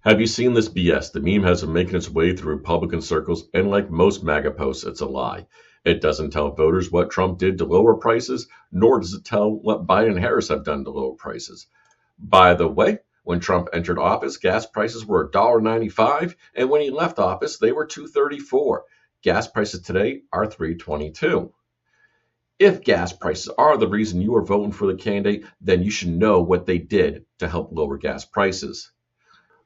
Have you seen this BS? The meme has been making its way through Republican circles, and like most MAGA posts, it's a lie. It doesn't tell voters what Trump did to lower prices, nor does it tell what Biden and Harris have done to lower prices. By the way, when Trump entered office, gas prices were $1.95, and when he left office, they were $2.34. Gas prices today are $3.22. If gas prices are the reason you are voting for the candidate, then you should know what they did to help lower gas prices.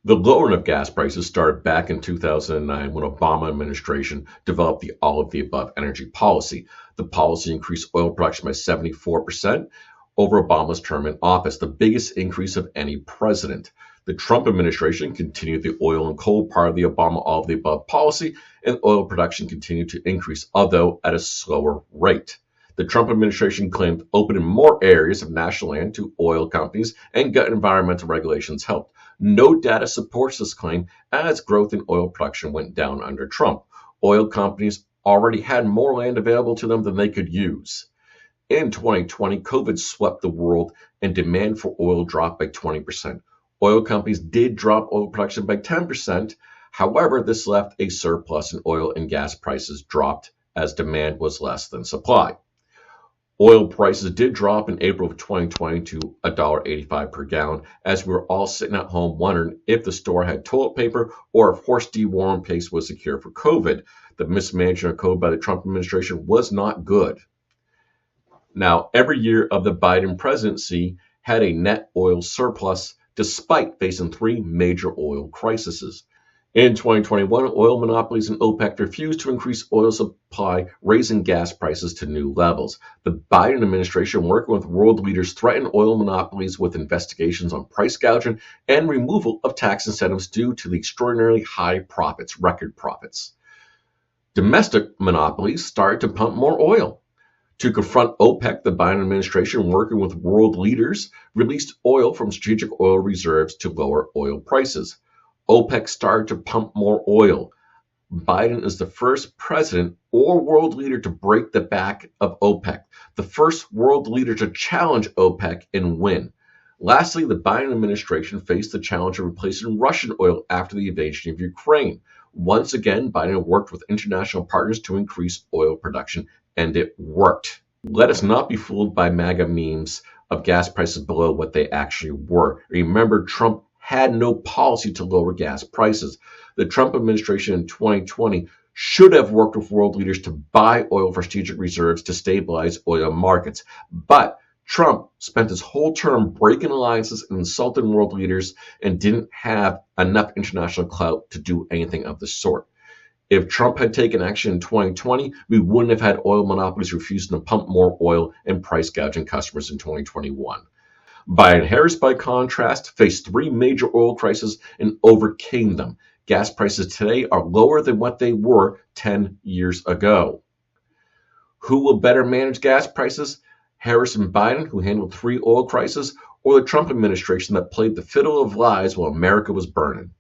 The lowering of gas prices started back in 2009 when Obama administration developed the all of the above energy policy. The policy increased oil production by 74% over Obama's term in office, the biggest increase of any president. The Trump administration continued the oil and coal part of the Obama all of the above policy, and oil production continued to increase, although at a slower rate. The Trump administration claimed opening more areas of national land to oil companies and gut environmental regulations helped. No data supports this claim, as growth in oil production went down under Trump. Oil companies already had more land available to them than they could use. In 2020, COVID swept the world and demand for oil dropped by 20%. Oil companies did drop oil production by 10%. However, this left a surplus in oil, and gas prices dropped as demand was less than supply. Oil prices did drop in April of 2020 to $1.85 per gallon, as we were all sitting at home wondering if the store had toilet paper or if horse deworm paste was the cure for COVID. The mismanagement of COVID by the Trump administration was not good. Now, every year of the Biden presidency had a net oil surplus despite facing three major oil crises. In 2021, oil monopolies and OPEC refused to increase oil supply, raising gas prices to new levels. The Biden administration, working with world leaders, threatened oil monopolies with investigations on price gouging and removal of tax incentives due to the extraordinarily high profits, record profits. Domestic monopolies started to pump more oil. To confront OPEC, the Biden administration, working with world leaders, released oil from strategic oil reserves to lower oil prices. OPEC started to pump more oil. Biden is the first president or world leader to break the back of OPEC, the first world leader to challenge OPEC and win. Lastly, the Biden administration faced the challenge of replacing Russian oil after the invasion of Ukraine. Once again, Biden worked with international partners to increase oil production, and it worked. Let us not be fooled by MAGA memes of gas prices below what they actually were. Remember, Trump had no policy to lower gas prices. The Trump administration in 2020 should have worked with world leaders to buy oil for strategic reserves to stabilize oil markets. But Trump spent his whole term breaking alliances and insulting world leaders and didn't have enough international clout to do anything of the sort. If Trump had taken action in 2020, we wouldn't have had oil monopolies refusing to pump more oil and price gouging customers in 2021. Biden and Harris, by contrast, faced three major oil crises and overcame them. Gas prices today are lower than what they were 10 years ago. Who will better manage gas prices? Harris and Biden, who handled three oil crises, or the Trump administration that played the fiddle of lies while America was burning?